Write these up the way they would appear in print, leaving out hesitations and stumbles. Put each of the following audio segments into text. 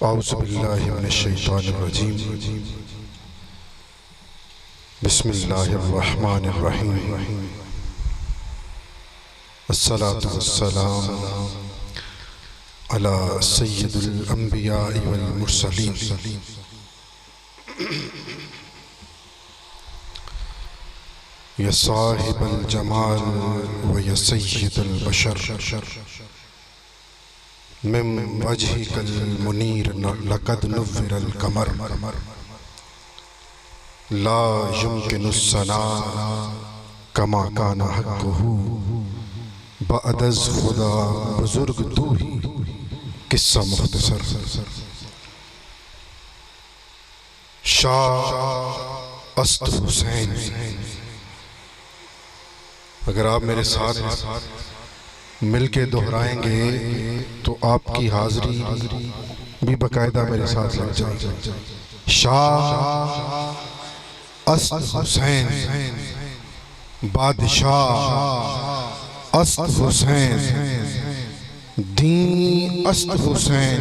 اعوذ باللہ من الشیطان الرجیم بسم اللہ الرحمن الرحیم الصلاة والسلام علی سید الانبیاء والمرسلین یا صاحب الجمال و یا سید البشر من وجهك المنير لقد نور القمر لا يمكن الثناء كما كان حقه بعد از خدا بزرگ تو ہی قصہ مختصر شاہ است حسین۔ اگر آپ میرے ساتھ مل کے دہرائیں گے تو آپ کی حاضری بھی باقاعدہ میرے ساتھ لگ جائے گی۔ شاہ است حسین، بادشاہ است حسین، دین است حسین،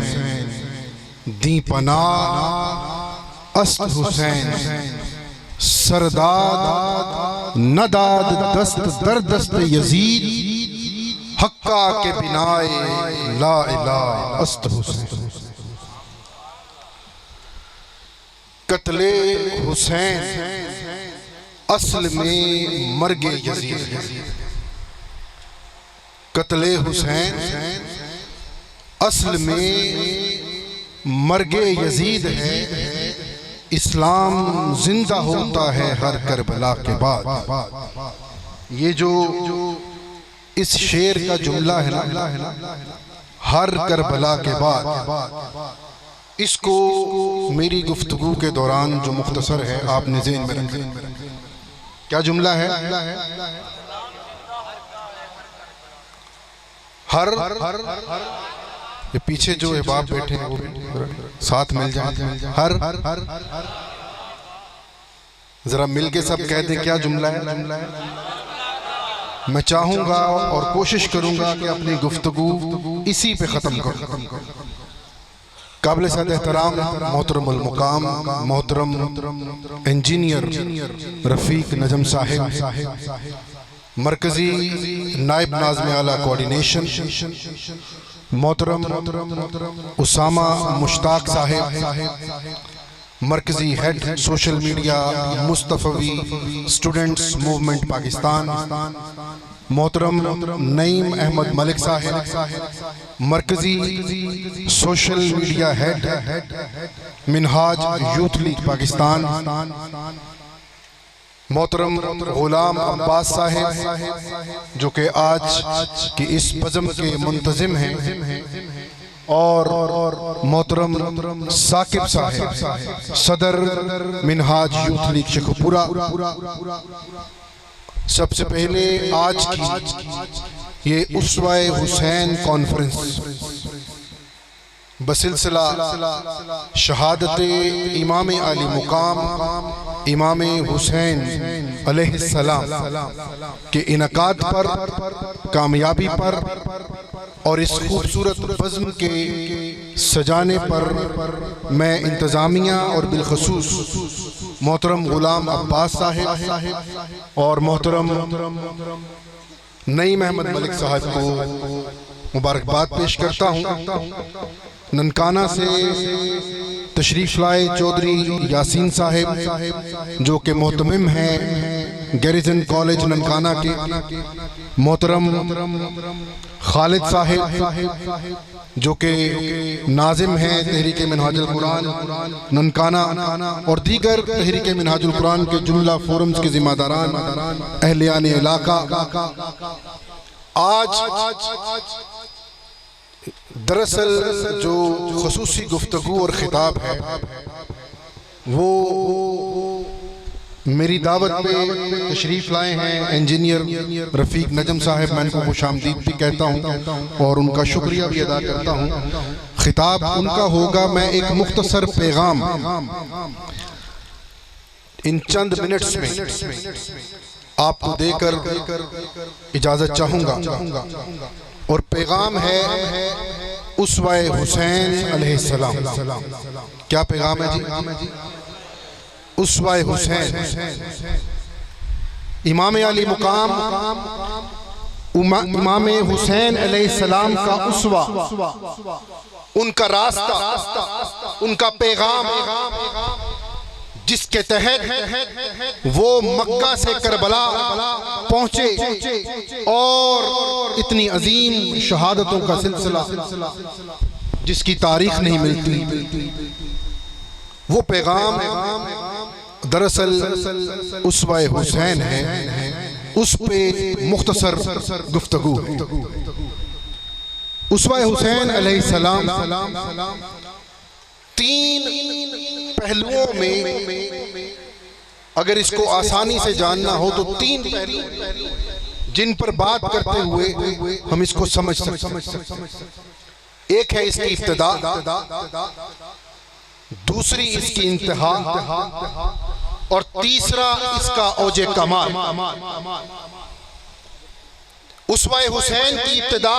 دی پناہ است حسین، سرداد نداد دست در دست یزید، حقا کے بنائے لا الہ است حسین۔ قتل حسین اصل میں مرگ یزید ہے۔ قتل حسین اصل میں مرگ یزید ہے۔ اسلام زندہ ہوتا ہے ہر کربلا کے بعد۔ یہ جو اس شعر کا جملہ ہے نا، ہر کربلا کے بعد، اس کو میری گفتگو کے دوران جو مختصر ہے آپ نے ذہن میں رکھیں۔ کیا جملہ ہے؟ ہر یہ پیچھے جو احباب بیٹھے ہیں وہ ساتھ مل جائیں۔ ہر ذرا مل کے سب کہہ دیں کیا جملہ ہے؟ میں چاہوں گا اور کوشش کروں گا کہ اپنی گفتگو اسی پہ ختم کروں۔ قابل صد احترام محترم المقام محترم انجینئر رفیق نجم صاحب، مرکزی نائب ناظم اعلیٰ کوارڈینیشن محترم اسامہ مشتاق صاحب، مرکزی ہیڈ سوشل میڈیا مصطفی اسٹوڈنٹس موومنٹ پاکستان محترم نعیم احمد ملک صاحب، مرکزی social media had Minhaj youth league Pakistan محترم غلام عباس صاحب جو کہ آج کی اس بزم کے منتظم ہیں، اور محترم ثاقب صاحب صدر منہاج یوتھ لیگ شیخوپورہ۔ سب سے پہلے آج کی یہ اسوہ حسین کانفرنس بسلسلہ شہادت امام علی مقام امام حسین علیہ السلام کے انعقاد پر، کامیابی پر اور اس خوبصورت بزم کے سجانے پر میں انتظامیہ اور بالخصوص محترم غلام عباس صاحب اور محترم نعیم احمد ملک صاحب کو مبارکباد پیش کرتا ہوں۔ ننکانہ سے تشریف لائے چودھری یاسین صاحب جو کہ محتمم ہیں گیریزن کالج ننکانہ کے، محترم خالد صاحب جو کہ ناظم ہیں تحریک منہاج القرآن ننکانہ، اور دیگر تحریک منہاج القرآن کے جملہ فورمز کے ذمہ داران، اہلیان علاقہ۔ آج دراصل جو خصوصی گفتگو اور خطاب ہے وہ میری دعوت پہ تشریف لائے ہیں انجینئر رفیق نجم صاحب۔ میں ان کو خوش آمدید بھی کہتا ہوں اور ان کا شکریہ بھی ادا کرتا ہوں۔ خطاب ان کا ہوگا، میں ایک مختصر پیغام ان چند منٹس میں آپ کو دے کر اجازت چاہوں گا، اور پیغام ہے اسوہ حسین علیہ السلام. کیا پیغام ہے جی؟ اسوہ حسین، امام علی مقام، امام حسین علیہ السلام کا اسوہ، ان کا راستہ، ان کا پیغام، جس کے تحت وہ مکہ سے کربلا پہنچے اور اتنی عظیم شہادتوں کا سلسلہ جس کی تاریخ نہیں ملتی، وہ پیغام دراصل اسوہ حسین ہے. اس پہ مختصر گفتگو. اسوہ حسین علیہ السلام تین پہلوؤں میں اگر اس کو آسانی سے جاننا ہو تو تین پہلو جن پر بات کرتے ہوئے ہم اس کو سمجھ سکتے ہیں. ایک ہے اس کی ابتدا، دوسری اس کی انتہا، اور تیسرا اس کا اوج کمال. اسوہ حسین کی ابتدا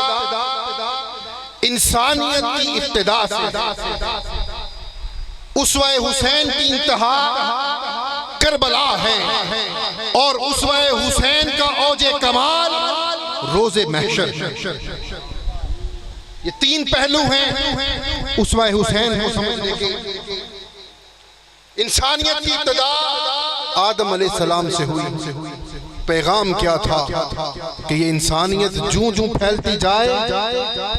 انسانیت کی ابتدا سے، اسوہ حسین کی انتہا کربلا ہے، اور اسوہ حسین کا اوج کمال روز محشر. یہ تین پہلو ہیں اسوہ حسین کو سمجھنے کے. انسانیت کی ابتدا آدم علیہ السلام سے ہوئی. پیغام کیا تھا کہ یہ انسانیت جوں جوں پھیلتی جائے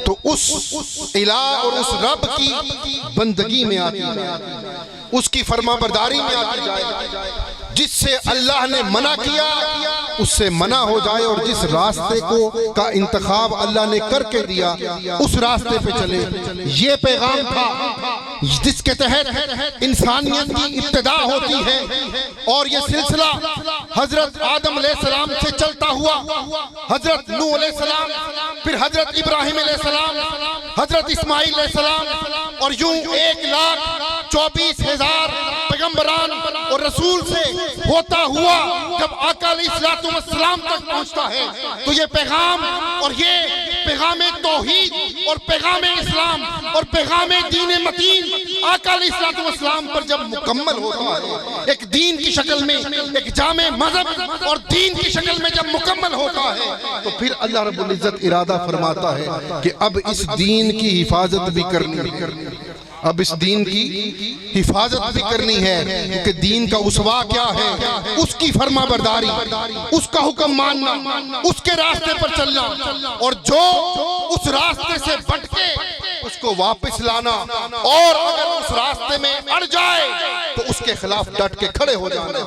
تو اس الہ اور اس رب کی بندگی میں آتی جائے، اس کی فرما برداری میں آتی جائے. جس سے اللہ نے منع کیا اس سے منع ہو جائے، اور جس راستے کا انتخاب اللہ نے کر کے دیا اس راستے پہ چلے. یہ پیغام تھا جس کے تحت انسانیت کی ابتدا ہوتی ہے. اور یہ سلسلہ حضرت آدم علیہ السلام سے چلتا ہوا حضرت نوح علیہ السلام، پھر حضرت ابراہیم علیہ السلام، حضرت اسماعیل علیہ السلام، اور یوں 1,24,000 پیغمبران اور رسول سے ہوتا ہوا جب آقا علیہ السلام تک پہنچتا ہے تو یہ پیغام، اور یہ پیغام توحید اور پیغام اسلام اور پیغام دین متین آقا علیہ السلام پر جب مکمل ہوتا ہے، ایک دین کی شکل میں، ایک جامع مذہب اور دین کی شکل میں جب مکمل ہوتا ہے تو پھر اللہ رب العزت ارادہ فرماتا ہے کہ اب اس دین کی حفاظت بھی کرنی ہے، اب اس دین کی حفاظت بھی کرنی ہے. کیونکہ دین کا اسوا کیا ہے؟ اس کی فرما برداری، اس کا حکم ماننا، اس کے راستے پر چلنا، اور جو اس راستے سے بھٹکے اس کو واپس لانا، اور اگر اس راستے میں اڑ جائے تو اس کے خلاف ڈٹ کے کھڑے ہو جانا.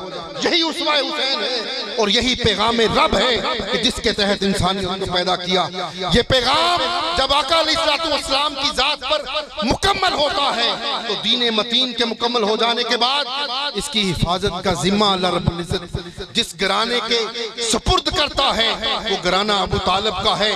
یہی اسوہ حسین ہے اور یہی پیغام رب ہے کہ جس کے تحت انسانیت کو پیدا کیا. یہ پیغام جب آقا علیہ السلام کی ذات پر مکمل ہوتا ہے تو دین متین کے مکمل ہو جانے کے بعد اس کی حفاظت کا ذمہ اللہ رب العزت جس گھرانے کے سپرد کرتا ہے وہ گھرانہ ابو طالب کا ہے.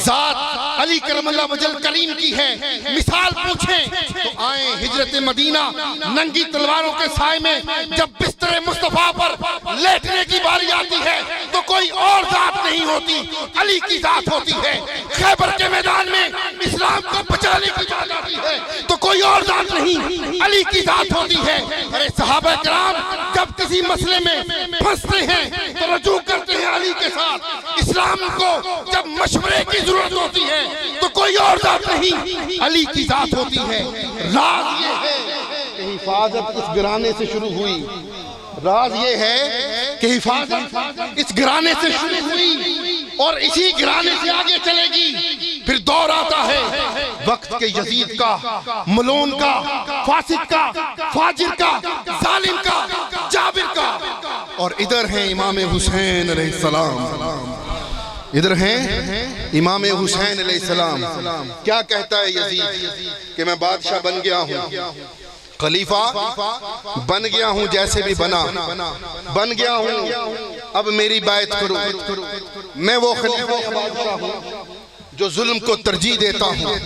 ذات علی کرم اللہ وجل کریم کی ہے. مثال پوچھیں تو آئیں ہجرت مدینہ، ننگی تلواروں کے سائے میں جب بستر مصطفیٰ پر لیٹنے کی باری آتی ہے تو کوئی اور ذات نہیں ہوتی، علی کی ذات ہوتی ہے. خیبر کے میدان میں اسلام کو بچانے کی بات آتی ہے تو کوئی اور ذات نہیں، علی کی ذات ہوتی ہے. ارے صحابہ کرام جب کسی مسئلے میں پھنستے ہیں تو رجوع کرتے ہیں علی کے ساتھ. اسلام کو جب مشورے کی ضرورت ہوتی ہے تو کوئی اور ذات نہیں، علی کی ذات ہوتی ہے. راز یہ ہے کہ حفاظت اس گھرانے سے شروع ہوئی، راز یہ ہے کہ حفاظت اس گھرانے سے شروع ہوئی اور اسی گھرانے سے آگے چلے گی. پھر دور آتا ہے وقت کے یزید کا، ملون کا، فاسق کا، فاجر کا، ظالم کا، جابر کا، اور ادھر ہیں امام حسین علیہ السلام. ادھر ہیں امام حسین علیہ السلام. کیا کہتا ہے یزید کہ میں بادشاہ بن گیا ہوں، خلیفہ بن گیا ہوں، جیسے بھی بنا بن گیا ہوں، اب میری بیعت کرو. میں وہ خلیفہ بادشاہ ہوں جو ظلم کو ترجیح دیتا ہوں،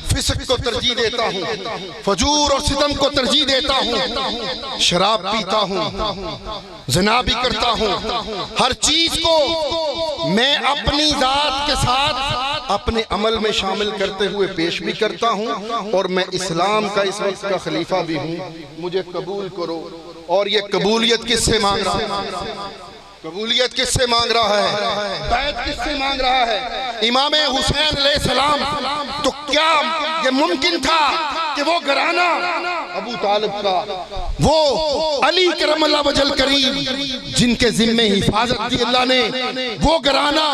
فسق کو ترجیح دیتا ہوں، فجور اور ستم کو ترجیح دیتا ہوں، شراب پیتا ہوں، زنا بھی کرتا ہوں. ہر چیز کو میں اپنی ذات کے ساتھ اپنے عمل میں شامل کرتے ہوئے پیش بھی کرتا ہوں، اور میں اسلام کا اس وقت کا خلیفہ بھی ہوں، مجھے قبول کرو۔ اور یہ قبولیت کس سے مانگ رہا ہے؟ قبولیت کس سے مانگ رہا ہے؟ بیعت کس سے مانگ رہا ہے؟ امام حسین علیہ السلام تو کیا یہ ممکن تھا کہ وہ گھرانہ ابو طالب کا، وہ علی کرم اللہ وجل کریم جن کے ذمے حفاظت دی اللہ نے، وہ گھرانہ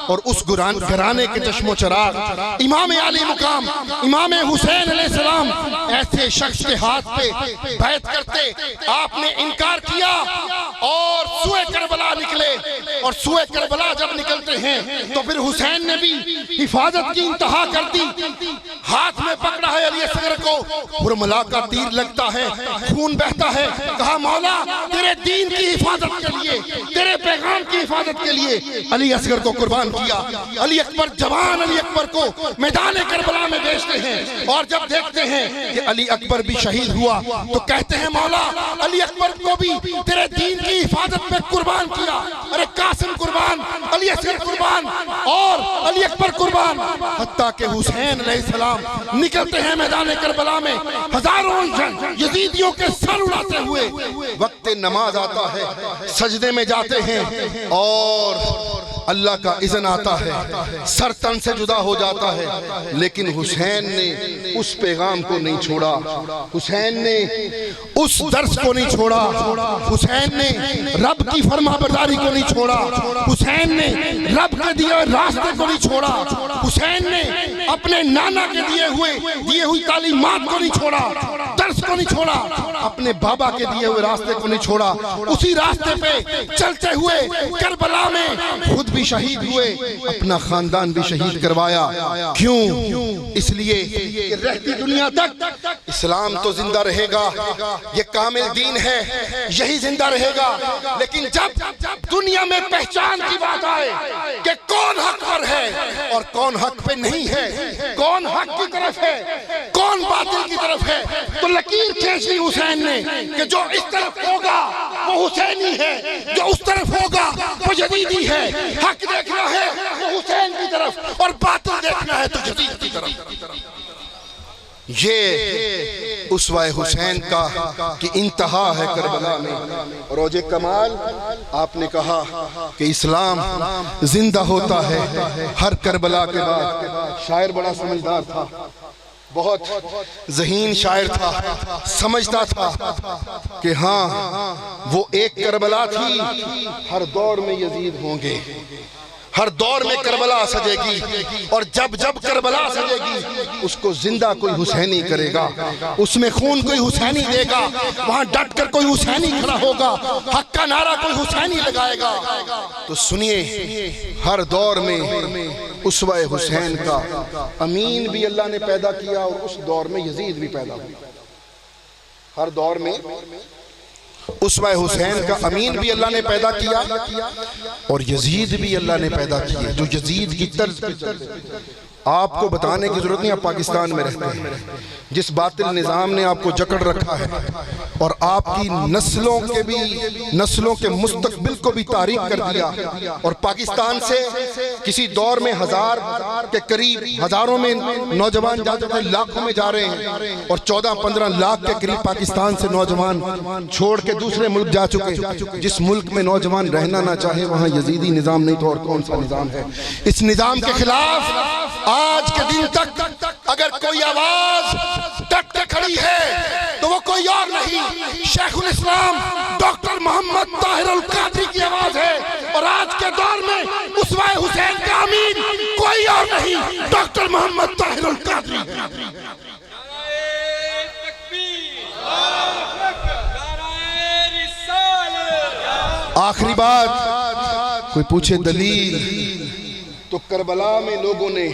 اور اس گھرانے کے چشم و چراغ امام علی مقام امام حسین علیہ السلام ایسے شخص کے ہاتھ پہ بیعت کرتے، آپ نے انکار کیا اور سوئے کربلا نکلے، اور سوئے کربلا جب نکلتے ہیں تو پھر حسین نے بھی حفاظت کی انتہا کر دی، ہاتھ میں پکڑا ہے علی اصغر کو، برملا کا تیر لگتا ہے، خون بہتا ہے، کہا مولا تیرے دین کی حفاظت کے لیے، تیرے پیغام کی حفاظت کے لیے علی اصغر کو قربان کیا۔ علی اکبر جوان علی اکبر کو میدان کربلا میں بیچتے ہیں، اور جب دیکھتے ہیں کہ علی اکبر بھی شہید ہوا تو کہتے ہیں مولا علی اکبر کو بھی تیرے دین کی حفاظت میں قربان کیا، ارے قاسم قربان، علی اصغر قربان اور علی اکبر قربان، حتیٰ کہ حسین علیہ السلام نکلتے ہیں میدان کربلا میں ہزاروں یزیدیوں کے سر اڑاتے ہوئے، وقت نماز آتا ہے، سجدے میں جاتے ہیں اور اللہ کا اذن آتا ہے، سر تن سے جدا ہو جاتا ہے، لیکن حسین نے اس پیغام کو نہیں چھوڑا، حسین نے اس درس کو نہیں چھوڑا، حسین نے رب کی فرما برداری کو نہیں چھوڑا، حسین نے رب کے دیے راستے کو نہیں چھوڑا، حسین نے اپنے نانا کے دیے ہوئی تعلیمات کو نہیں چھوڑا، درس کو نہیں چھوڑا، اپنے بابا کے دیے ہوئے راستے کو نہیں چھوڑا، اسی راستے پہ چلتے ہوئے کربلا میں خود بھی شہید ہوئے، اپنا خاندان بھی شہید کروایا۔ کیوں؟ اس لیے کہ رہتی دنیا تک اسلام تو زندہ رہے گا، یہ کامل دین ہے، یہی زندہ رہے گا، لیکن جب دنیا میں پہچان کی بات آئے کہ کون حق پر ہے اور کون حق پہ نہیں ہے، کون حق کی طرف ہے کون باطل کی طرف ہے، تو لکیر کھینچ لی حسین نے کہ جو اس طرف ہوگا وہ حسینی ہے، جو اس طرف ہوگا وہ یزیدی ہے، حق دیکھنا ہے تو حسین کی طرف اور باطل دیکھنا ہے تو یزید کی طرف۔ یہ اسوہ حسین کا کہ انتہا ہے کربلا میں، اور اوج کمال آپ نے کہا کہ اسلام زندہ ہوتا ہے ہر کربلا کے بعد۔ شاعر بڑا سمجھدار تھا، بہت ذہین شاعر تھا، سمجھتا تھا کہ ہاں وہ ایک کربلا تھی، ہر دور میں یزید ہوں گے، ہر دور میں کربلا سجے گی، اور جب جب کربلا سجے گی اس کو زندہ کوئی حسینی کرے گا، اس میں خون کوئی حسینی دے گا، وہاں ڈٹ کر کوئی حسینی کھڑا ہوگا، حق کا نعرہ کوئی حسینی لگائے گا۔ تو سنیے، ہر دور میں اسوہ حسین کا امین بھی اللہ نے پیدا کیا، اور اس دور میں یزید بھی پیدا ہوا۔ ہر دور میں اسوہ حسین کا امین بھی اللہ نے پیدا کیا، اور یزید بھی اللہ نے پیدا کیا، جو یزید کی طرز آپ کو بتانے کی ضرورت نہیں، آپ پاکستان میں رہتے ہیں، جس باطل نظام نے آپ کو جکڑ رکھا ہے اور آپ کی نسلوں کے مستقبل کو بھی تاریک کر دیا، اور پاکستان سے کسی دور میں 1000 کے قریب، ہزاروں میں نوجوان جا چکے، لاکھوں میں جا رہے ہیں، اور 14-15 لاکھ کے قریب پاکستان سے نوجوان چھوڑ کے دوسرے ملک جا چکے۔ جس ملک میں نوجوان رہنا نہ چاہے وہاں یزیدی نظام نہیں تو اور کون سا نظام ہے؟ اس نظام کے خلاف آج کے دن تک اگر کوئی آواز ڈٹ کے کھڑی ہے تو وہ کوئی اور نہیں، شیخ الاسلام ڈاکٹر محمد طاہر القادری کی آواز ہے، اور آج کے دور میں اسوہ حسین کا امین کوئی اور نہیں، ڈاکٹر محمد طاہر القادری۔ آخری بات، کوئی پوچھے دلیل، تو کربلا میں لوگوں نے،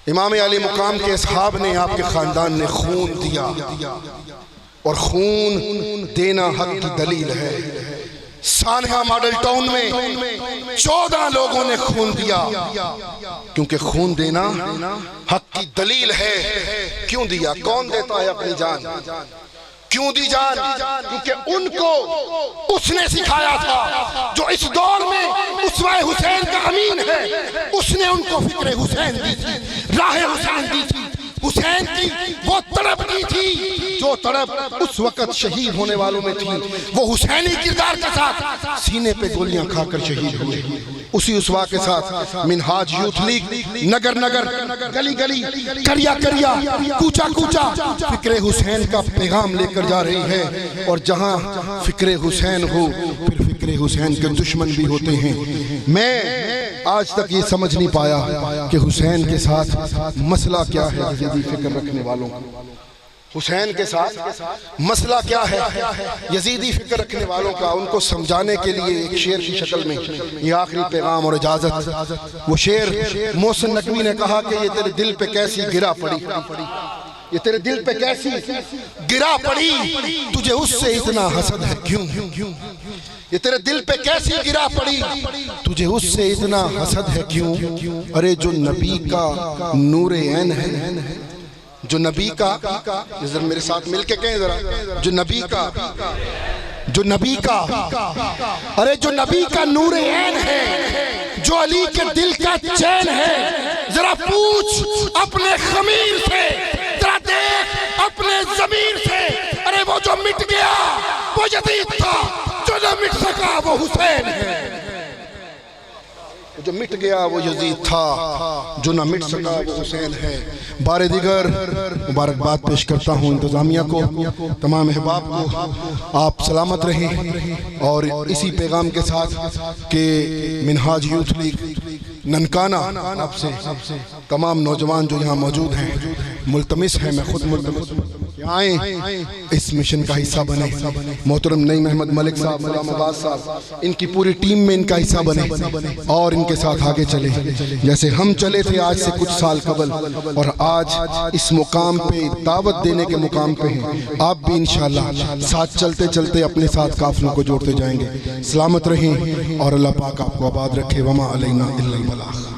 امام علی مقام کے اصحاب نے، آپ کے خاندان نے خون دیا، اور خون دینا حق کی دلیل ہے۔ سانحہ ماڈل ٹاؤن میں 14 لوگوں نے خون دیا، کیونکہ خون دینا حق کی دلیل ہے۔ کیوں دیا؟ کون دیتا ہے اپنی جان؟ کیوں دی جان؟ کیونکہ ان کو اس نے سکھایا تھا جو اس دور میں اسوہ حسین کا امین ہے، اس نے ان کو فکر حسین دی تھی، راہ حسین دی تھی، حسین کی وہ تڑپ دی تھی جو تڑپ اس وقت شہید ہونے والوں میں تھی، وہ حسینی کردار کے ساتھ سینے پہ گولیاں کھا کر شہید ہوئے۔ اسی اسوا کے ساتھ منہاج یوتھ لیگ نگر نگر، گلی گلی، کریا کریا، کوچا کوچا فکر حسین کا پیغام لے کر جا رہی ہے، اور جہاں فکر حسین ہو پھر فکر حسین کے دشمن بھی ہوتے ہیں۔ میں آج تک یہ سمجھ نہیں پایا کہ حسین کے ساتھ مسئلہ کیا ہے یزیدی فکر رکھنے والوں، حسین کے ساتھ مسئلہ کیا ہے یزیدی فکر رکھنے والوں کا۔ ان کو سمجھانے کے لیے ایک شعر کی شکل میں یہ آخری پیغام اور اجازت، وہ شعر محسن نقوی نے کہا کہ یہ تیرے دل پہ کیسی گرا پڑی، یہ تیرے دل پہ کیسی گرا پڑی، تجھے اس سے اتنا حسد ہے کیوں؟ یہ تیرے دل پہ کیسی گرا پڑی، تجھے اس سے اتنا حسد ہے کیوں؟ ارے جو نبی کا نور عین ہے، جو نبی کا، ذرا میرے ساتھ مل کے کہیں ذرا، جو نبی کا، جو نبی کا، ارے جو نبی کا نور عین ہے، جو علی کے دل کا چین ہے، ذرا پوچھ اپنے خمیر سے، ذرا دیکھ اپنے ضمیر سے، ارے وہ جو مٹ گیا وہ یزید تھا، جو نہ مٹ سکا وہ حسین ہے، جو مٹ گیا وہ یزید تھا، جو نہ مٹ سکا وہ حسین ہے۔ بار دیگر مبارکباد پیش کرتا ہوں انتظامیہ کو، تمام احباب کو، آپ سلامت رہیں، اور اسی پیغام کے ساتھ کہ منہاج یوتھ لیگ ننکانہ آپ سے تمام نوجوان جو یہاں موجود ہیں ملتمس ہیں، میں خود ملتمس آئیں اس مشن کا حصہ بنے، محترم نعیم احمد ملک صاحب، غلام عباس صاحب، ان کی پوری ٹیم میں ان کا حصہ بنے اور ان کے ساتھ آگے چلے، جیسے ہم چلے تھے آج سے کچھ سال قبل، اور آج اس مقام پہ دعوت دینے کے مقام پہ ہیں، آپ بھی انشاءاللہ ساتھ چلتے چلتے اپنے ساتھ قافلوں کو جوڑتے جائیں گے۔ سلامت رہیں اور اللہ پاک آپ کو آباد رکھے، وما علینا الا البلاغ۔